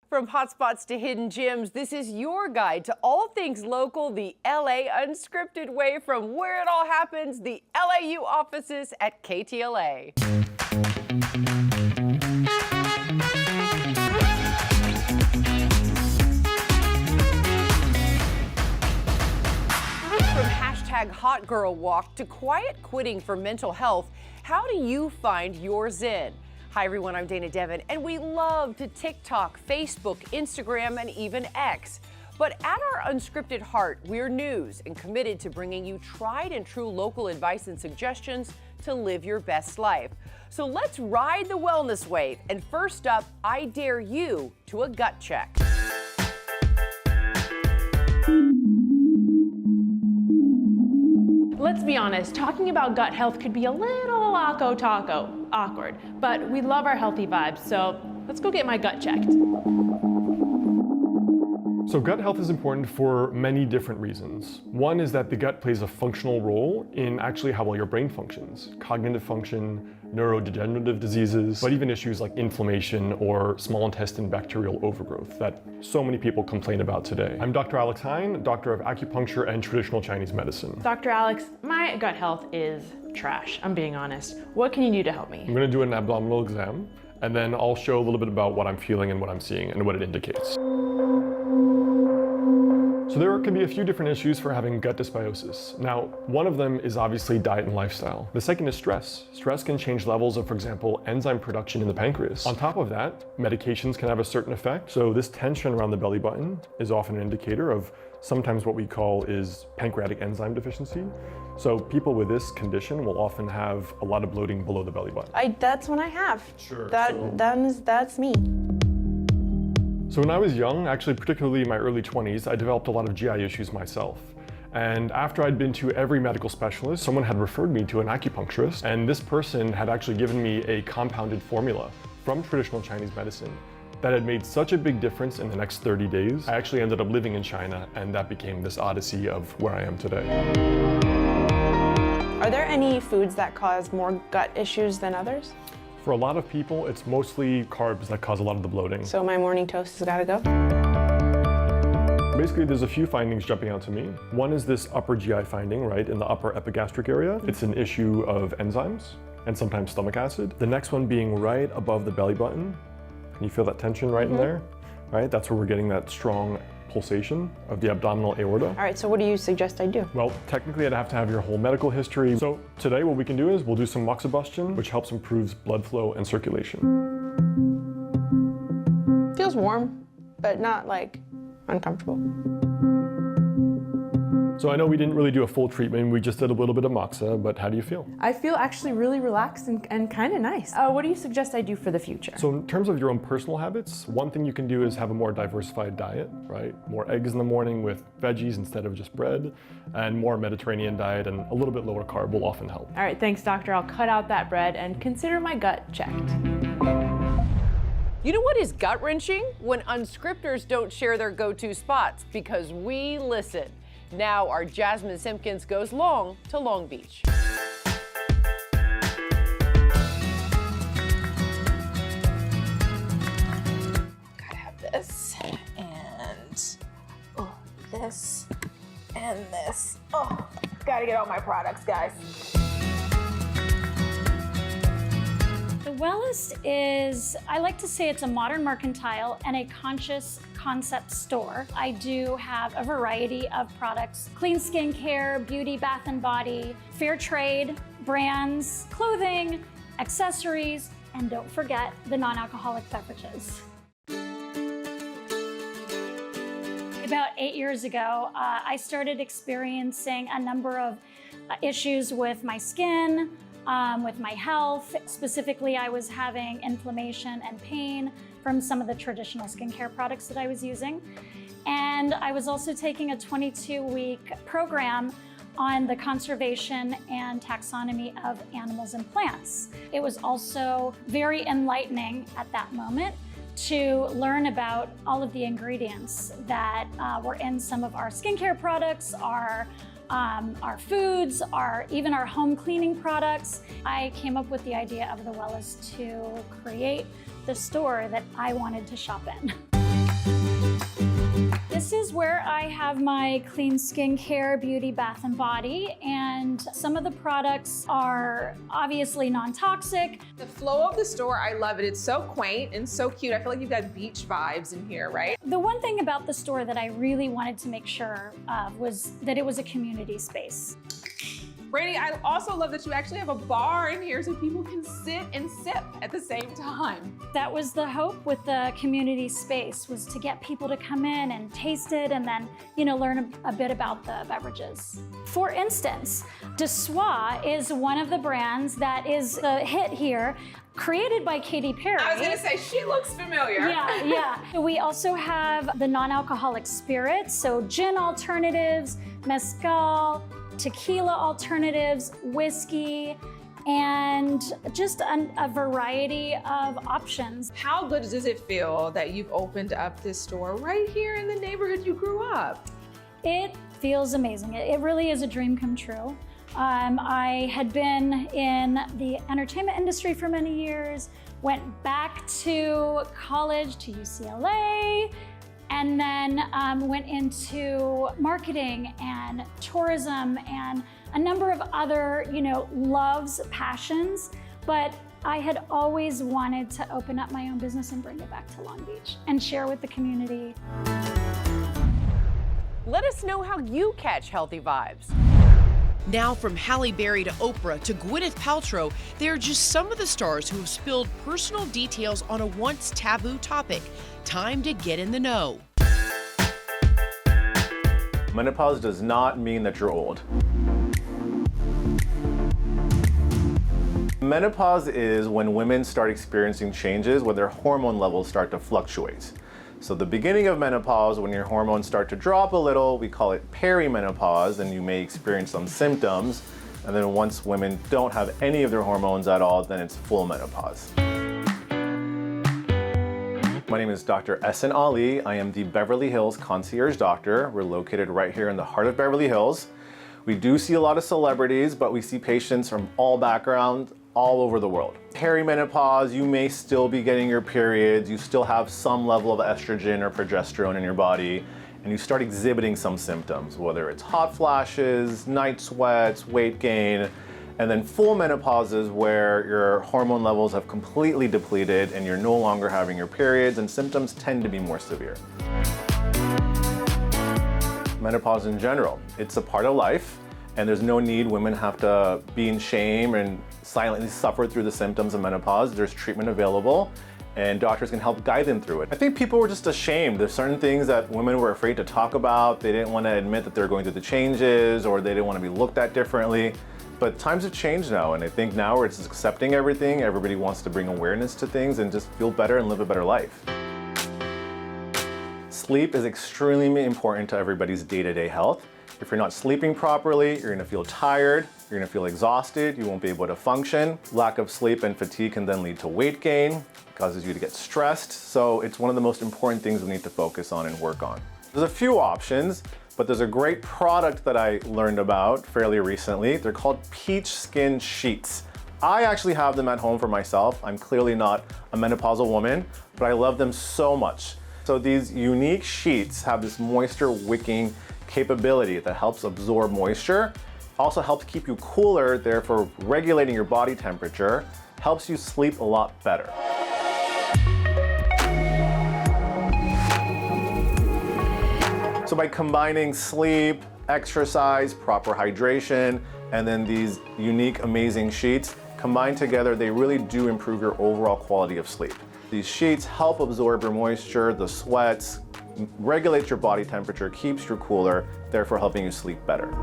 From hotspots to hidden gems, this is your guide to all things local, the LA Unscripted way, from where it all happens, the LAU offices at KTLA. From hashtag hot girl walk to quiet quitting for mental health, how do you find your zen? Hi everyone, I'm Dana Devin, and we love to TikTok, Facebook, Instagram, and even X. But at our unscripted heart, we're news and committed to bringing you tried and true local advice and suggestions to live your best life. So let's ride the wellness wave. And first up, I dare you to a gut check. Let's be honest, talking about gut health could be a little awkward, but we love our healthy vibes, so let's go get my gut checked. So gut health is important for many different reasons. One is that the gut plays a functional role in actually how well your brain functions, cognitive function, neurodegenerative diseases, but even issues like inflammation or small intestine bacterial overgrowth that so many people complain about today. I'm Dr. Alex Hein, doctor of acupuncture and traditional Chinese medicine. Dr. Alex, my gut health is trash, I'm being honest. What can you do to help me? I'm gonna do an abdominal exam, and then I'll show a little bit about what I'm feeling and what I'm seeing and what it indicates. So there can be a few different issues for having gut dysbiosis. Now, one of them is obviously diet and lifestyle. The second is stress. Stress can change levels of, for example, enzyme production in the pancreas. On top of that, medications can have a certain effect. So this tension around the belly button is often an indicator of sometimes what we call is pancreatic enzyme deficiency. So people with this condition will often have a lot of bloating below the belly button. That's what I have. Sure. That's me. So when I was young, actually particularly in my early 20s, I developed a lot of GI issues myself. And after I'd been to every medical specialist, someone had referred me to an acupuncturist, and this person had actually given me a compounded formula from traditional Chinese medicine that had made such a big difference in the next 30 days. I actually ended up living in China, and that became this odyssey of where I am today. Are there any foods that cause more gut issues than others? For a lot of people, it's mostly carbs that cause a lot of the bloating. So my morning toast has got to go? Basically, there's a few findings jumping out to me. One is this upper GI finding, right, in the upper epigastric area. It's an issue of enzymes and sometimes stomach acid. The next one being right above the belly button. Can you feel that tension right in there? Right, that's where we're getting that strong pulsation of the abdominal aorta. All right, so what do you suggest I do? Well, technically I'd have to have your whole medical history. So today what we can do is we'll do some moxibustion, which helps improves blood flow and circulation. Feels warm, but not like uncomfortable. So I know we didn't really do a full treatment, we just did a little bit of moxa, but how do you feel? I feel actually really relaxed and kind of nice. What do you suggest I do for the future? So in terms of your own personal habits, one thing you can do is have a more diversified diet, right? More eggs in the morning with veggies instead of just bread, and more Mediterranean diet and a little bit lower carb will often help. All right, thanks doctor. I'll cut out that bread and consider my gut checked. You know what is gut-wrenching? When unscripters don't share their go-to spots, because we listen. Now our Jasmine Simpkins goes long to Long Beach. Gotta have this and this and this. Oh, gotta get all my products, guys. The Wellest is, I like to say it's a modern mercantile and a conscious concept store. I do have a variety of products: clean skincare, beauty, bath and body, fair trade, brands, clothing, accessories, and don't forget the non-alcoholic beverages. About 8 years ago, I started experiencing a number of issues with my skin, with my health. Specifically, I was having inflammation and pain from some of the traditional skincare products that I was using. And I was also taking a 22-week program on the conservation and taxonomy of animals and plants. It was also very enlightening at that moment to learn about all of the ingredients that were in some of our skincare products, our foods, even our home cleaning products. I came up with the idea of the Wellest to create the store that I wanted to shop in. This is where I have my clean skincare, beauty, bath and body, and some of the products are obviously non-toxic. The flow of the store, I love it. It's so quaint and so cute. I feel like you've got beach vibes in here, right? The one thing about the store that I really wanted to make sure of was that it was a community space. Brady, I also love that you actually have a bar in here so people can sit and sip at the same time. That was the hope with the community space, was to get people to come in and taste it and then, learn a bit about the beverages. For instance, De Soie is one of the brands that is a hit here, created by Katy Perry. I was gonna say, she looks familiar. Yeah. We also have the non-alcoholic spirits, so gin alternatives, mezcal, tequila alternatives, whiskey, and just a variety of options. How good does it feel that you've opened up this store right here in the neighborhood you grew up? It feels amazing. It really is a dream come true. I had been in the entertainment industry for many years, went back to college to UCLA, and then went into marketing and tourism and a number of other, loves, passions. But I had always wanted to open up my own business and bring it back to Long Beach and share with the community. Let us know how you catch healthy vibes. Now, from Halle Berry to Oprah to Gwyneth Paltrow, they are just some of the stars who have spilled personal details on a once taboo topic. Time to get in the know. Menopause does not mean that you're old. Menopause is when women start experiencing changes when their hormone levels start to fluctuate. So the beginning of menopause, when your hormones start to drop a little, we call it perimenopause, and you may experience some symptoms. And then once women don't have any of their hormones at all, then it's full menopause. My name is Dr. Ehsan Ali. I am the Beverly Hills Concierge Doctor. We're located right here in the heart of Beverly Hills. We do see a lot of celebrities, but we see patients from all backgrounds, all over the world. Perimenopause, you may still be getting your periods, you still have some level of estrogen or progesterone in your body, and you start exhibiting some symptoms, whether it's hot flashes, night sweats, weight gain. And then full menopause is where your hormone levels have completely depleted and you're no longer having your periods, and symptoms tend to be more severe. Menopause in general, it's a part of life, and there's no need women have to be in shame and silently suffer through the symptoms of menopause. There's treatment available, and doctors can help guide them through it. I think people were just ashamed. There's certain things that women were afraid to talk about. They didn't want to admit that they're going through the changes, or they didn't want to be looked at differently. But times have changed now, and I think now we're just accepting everything. Everybody wants to bring awareness to things and just feel better and live a better life. Sleep is extremely important to everybody's day-to-day health. If you're not sleeping properly, you're gonna feel tired, you're gonna feel exhausted, you won't be able to function. Lack of sleep and fatigue can then lead to weight gain. It causes you to get stressed. So it's one of the most important things we need to focus on and work on. There's a few options, but there's a great product that I learned about fairly recently. They're called Peach Skin Sheets. I actually have them at home for myself. I'm clearly not a menopausal woman, but I love them so much. So these unique sheets have this moisture wicking capability that helps absorb moisture, also helps keep you cooler, therefore regulating your body temperature, helps you sleep a lot better. So by combining sleep, exercise, proper hydration, and then these unique, amazing sheets, combined together, they really do improve your overall quality of sleep. These sheets help absorb your moisture, the sweats, regulate your body temperature, keeps you cooler, therefore helping you sleep better.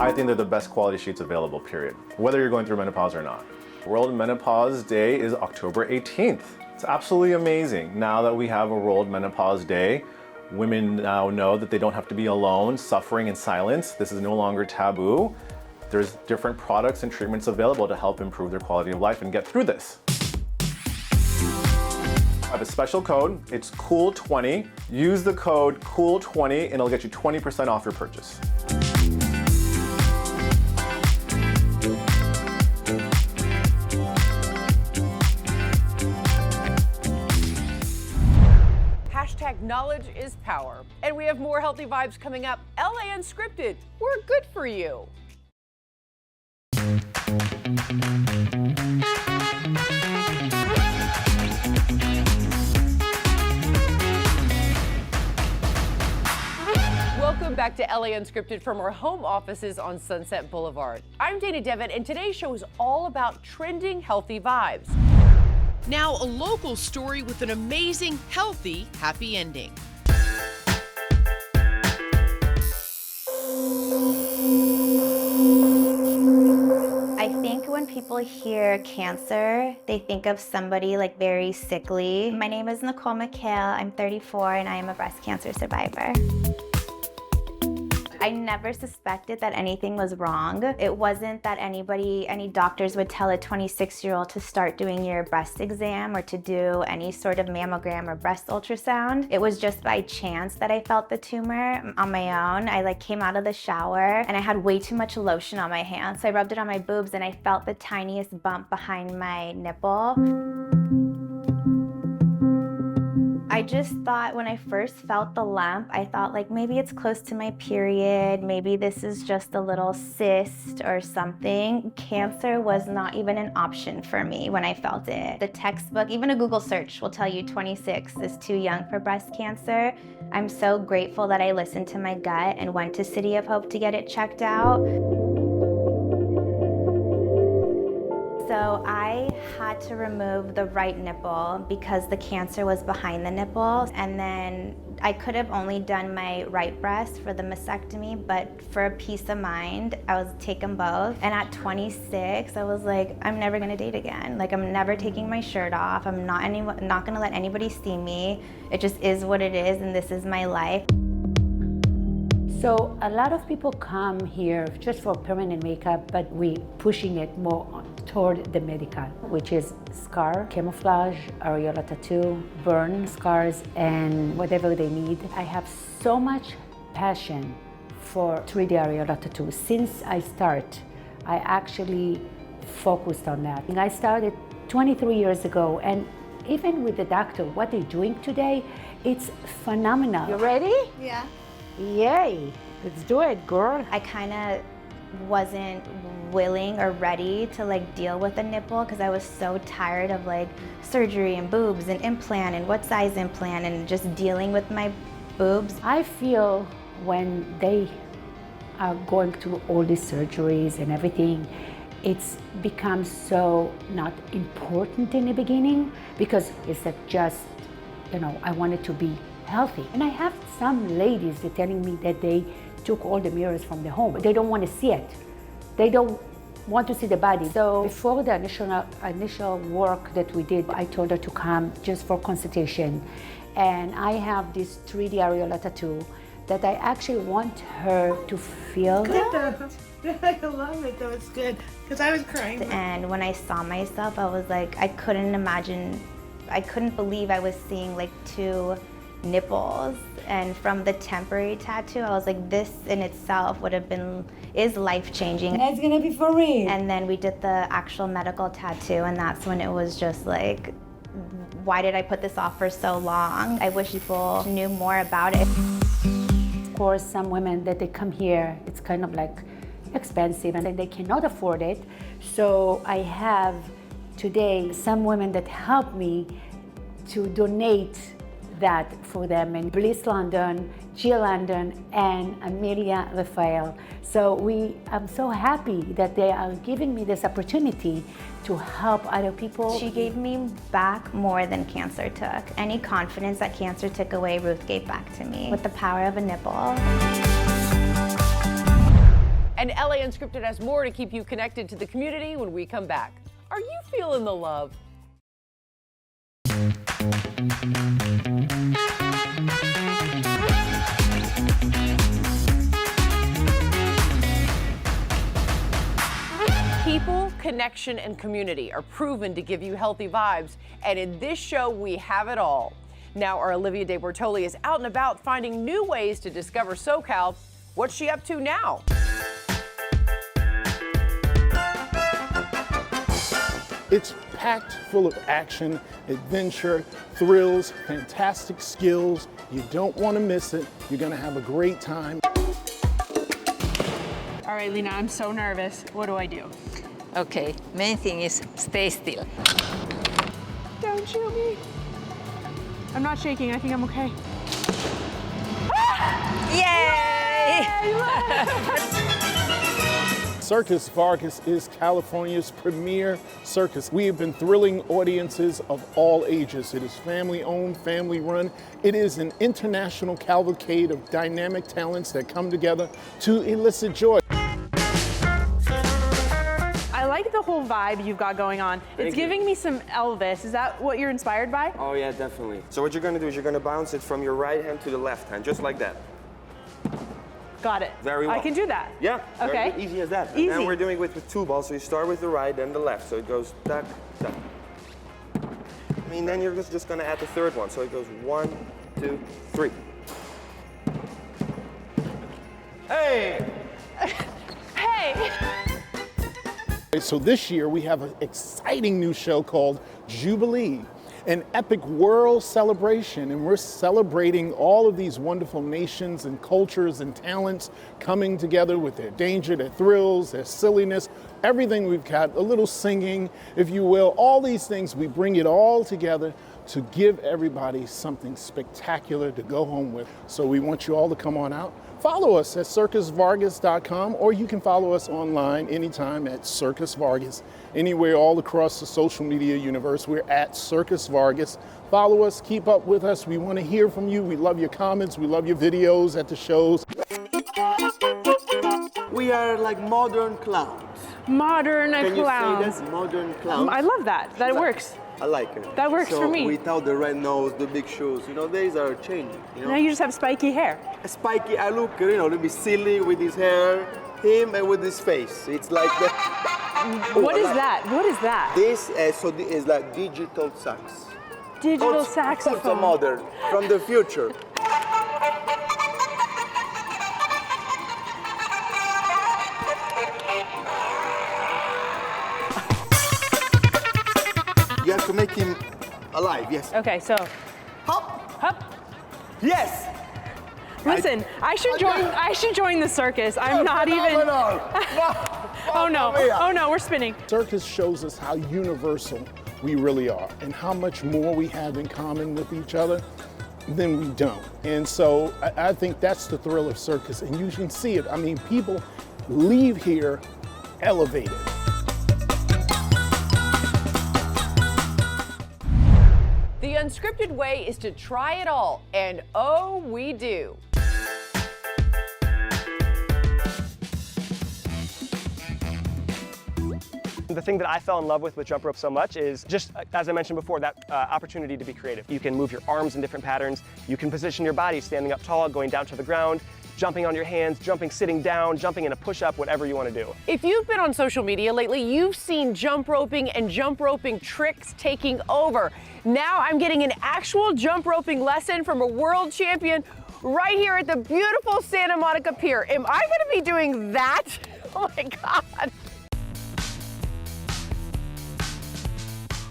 I think they're the best quality sheets available, period, whether you're going through menopause or not. World Menopause Day is October 18th. It's absolutely amazing. Now that we have a World Menopause Day, women now know that they don't have to be alone, suffering in silence. This is no longer taboo. There's different products and treatments available to help improve their quality of life and get through this. I have a special code, it's COOL20. Use the code COOL20 and it'll get you 20% off your purchase. knowledge is power. And we have more healthy vibes coming up. LA Unscripted, we're good for you. Welcome back to LA Unscripted from our home offices on Sunset Boulevard. I'm Dana Devin, and today's show is all about trending healthy vibes. Now, a local story with an amazing, healthy, happy ending. I think when people hear cancer, they think of somebody like very sickly. My name is Nicole McHale. I'm 34 and I am a breast cancer survivor. I never suspected that anything was wrong. It wasn't that any doctors would tell a 26-year-old to start doing your breast exam or to do any sort of mammogram or breast ultrasound. It was just by chance that I felt the tumor on my own. I came out of the shower and I had way too much lotion on my hands. So I rubbed it on my boobs and I felt the tiniest bump behind my nipple. I just thought when I first felt the lump, I thought maybe it's close to my period, maybe this is just a little cyst or something. Cancer was not even an option for me when I felt it. The textbook, even a Google search will tell you 26 is too young for breast cancer. I'm so grateful that I listened to my gut and went to City of Hope to get it checked out. So I had to remove the right nipple because the cancer was behind the nipple. And then I could have only done my right breast for the mastectomy, but for a peace of mind, I was taking both. And at 26, I was like, I'm never gonna date again. I'm never taking my shirt off. I'm not gonna let anybody see me. It just is what it is, and this is my life. So a lot of people come here just for permanent makeup, but we pushing it more toward the medical, which is scar, camouflage, areola tattoo, burn scars, and whatever they need. I have so much passion for 3D areola tattoo. Since I actually focused on that. I started 23 years ago, and even with the doctor, what they're doing today, it's phenomenal. You ready? Yeah. Yay, let's do it, girl. I kind of wasn't willing or ready to deal with a nipple because I was so tired of surgery and boobs and implant and what size implant and just dealing with my boobs. I feel when they are going through all these surgeries and everything, it's become so not important in the beginning because it's just, I wanted to be healthy. And I have some ladies that telling me that they took all the mirrors from the home. They don't want to see it. They don't want to see the body. So before the initial work that we did, I told her to come just for consultation. And I have this 3D areola tattoo that I actually want her to feel. I love it though, it's good, because I was crying. And when I saw myself, I was I couldn't believe I was seeing two nipples. And from the temporary tattoo, I was this in itself is life-changing. It's gonna be for real. And then we did the actual medical tattoo, and that's when it was just why did I put this off for so long? I wish people knew more about it. Of course, some women that they come here, it's kind of expensive and they cannot afford it. So I have today some women that help me to donate that for them, and Bliss London, Jill London, and Amelia Raphael. So I'm so happy that they are giving me this opportunity to help other people. She gave me back more than cancer took. Any confidence that cancer took away, Ruth gave back to me with the power of a nipple. And LA Unscripted has more to keep you connected to the community when we come back. Are you feeling the love? People, connection, and community are proven to give you healthy vibes, and in this show, we have it all. Now, our Olivia De Bortoli is out and about finding new ways to discover SoCal. What's she up to now? It's packed full of action, adventure, thrills, fantastic skills. You don't want to miss it. You're going to have a great time. All right, Lena, I'm so nervous. What do I do? Okay, main thing is stay still. Don't shoot me. I'm not shaking. I think I'm okay. Yay! Circus Vargas is California's premier circus. We have been thrilling audiences of all ages. It is family-owned, family-run. It is an international cavalcade of dynamic talents that come together to elicit joy. I like the whole vibe you've got going on. It's giving me some Elvis. Is that what you're inspired by? Oh yeah, definitely. So what you're gonna do is you're gonna bounce it from your right hand to the left hand, just like that. Got it. Very well. I can do that. Yeah, okay. Very good. Easy as that. Easy. And now we're doing it with two balls, so you start with the right, then the left. So it goes tack, tack. I mean, then you're just gonna add the third one. So it goes 1, 2, 3. Hey! Hey! So this year we have an exciting new show called Jubilee, an epic world celebration, and we're celebrating all of these wonderful nations and cultures and talents coming together with their danger, their thrills, their silliness, everything we've got, a little singing, if you will, all these things, we bring it all together to give everybody something spectacular to go home with. So we want you all to come on out. Follow us at circusvargas.com, or you can follow us online anytime at Circus Vargas. Anywhere all across the social media universe, we're at Circus Vargas. Follow us, keep up with us. We want to hear from you. We love your comments. We love your videos at the shows. We are like modern clowns. Modern clowns. Can you say that's modern clowns? I love that. That works. I like it. That works for me. Without the red nose, the big shoes, you know, days are changing. You know? Now you just have spiky hair. Spiky, I look, you know, a little bit silly with his hair, him and with his face. It's like that. What is that? What is that? This is like digital sax. Digital saxophone. Also modern, from the future. You have to make him alive, yes. Okay, so Hop. hop. Yes. Listen, I should join the circus. I'm not even. Oh no! Oh no! We're spinning. Circus shows us how universal we really are and how much more we have in common with each other than we don't. And so I think that's the thrill of circus, and you can see it. I mean, people leave here elevated. The unscripted way is to try it all, and oh, we do. The thing that I fell in love with jump rope so much is just, as I mentioned before, that opportunity to be creative. You can move your arms in different patterns. You can position your body standing up tall, going down to the ground, jumping on your hands, jumping sitting down, jumping in a push-up, whatever you want to do. If you've been on social media lately, you've seen jump roping and jump roping tricks taking over. Now I'm getting an actual jump roping lesson from a world champion right here at the beautiful Santa Monica Pier. Am I going to be doing that? Oh my God.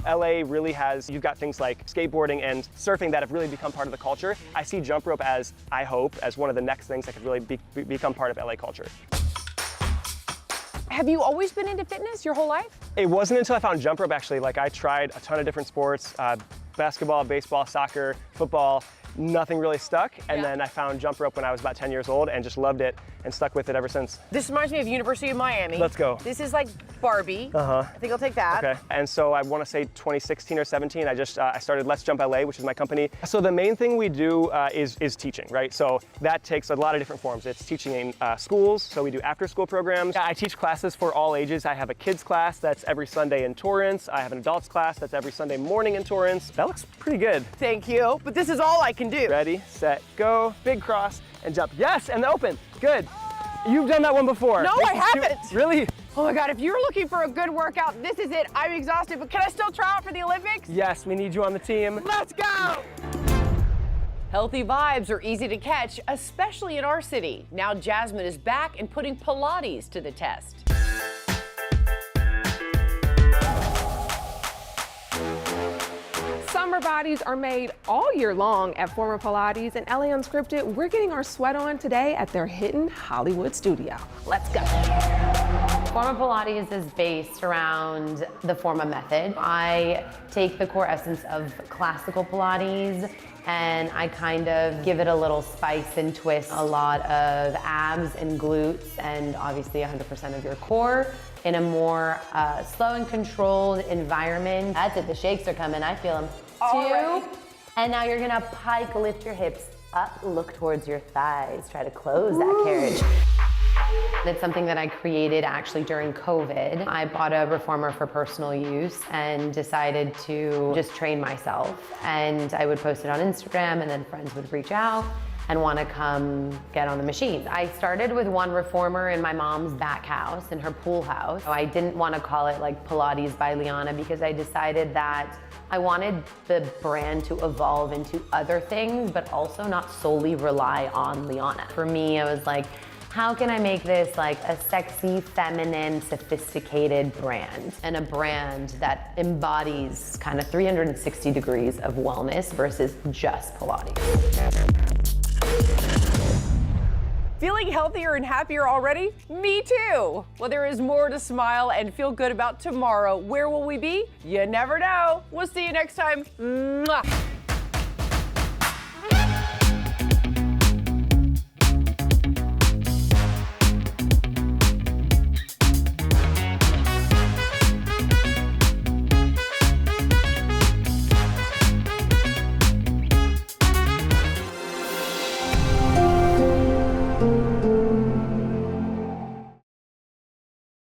LA really has, you've got things like skateboarding and surfing that have really become part of the culture. I see jump rope as, I hope, as one of the next things that could really become part of LA culture. Have you always been into fitness your whole life? It wasn't until I found jump rope actually. Like I tried a ton of different sports, basketball, baseball, soccer, football, nothing really stuck. And then I found jump rope when I was about 10 years old and just loved it and stuck with it ever since. This reminds me of University of Miami. Let's go. This is like Barbie. I think I'll take that. Okay. And so I want to say 2016 or 17, I started Let's Jump LA, which is my company. So the main thing we do is teaching, right? So that takes a lot of different forms. It's teaching in schools, so we do after school programs. I teach classes for all ages. I have a kids class that's every Sunday in Torrance. I have an adults class that's every Sunday morning in Torrance. That looks pretty good. Thank you, but this is all I can do. Ready, set, go, big cross, and jump. Yes, and the open, good. You've done that one before. No, I haven't. Really? Oh my God, if you're looking for a good workout, this is it. I'm exhausted, but can I still try out for the Olympics? Yes, we need you on the team. Let's go. Healthy vibes are easy to catch, especially in our city. Now Jasmine is back and putting Pilates to the test. Summer bodies are made all year long at Former Pilates, and LA Unscripted, we're getting our sweat on today at their hidden Hollywood studio. Let's go. Forma Pilates is based around the Forma method. I take the core essence of classical Pilates and I kind of give it a little spice and twist. A lot of abs and glutes and obviously 100% of your core in a more slow and controlled environment. That's it, the shakes are coming, I feel them. Two, and now you're gonna pike, lift your hips up, look towards your thighs, try to close that carriage. It's something that I created actually during COVID. I bought a reformer for personal use and decided to just train myself. And I would post it on Instagram and then friends would reach out and want to come get on the machine. I started with one reformer in my mom's back house, in her pool house. I didn't want to call it like Pilates by Liana because I decided that I wanted the brand to evolve into other things, but also not solely rely on Liana. For me, I was like, how can I make this like a sexy, feminine, sophisticated brand? And a brand that embodies kind of 360 degrees of wellness versus just Pilates. Feeling healthier and happier already? Me too. Well, there is more to smile and feel good about tomorrow. Where will we be? You never know. We'll see you next time. Mwah.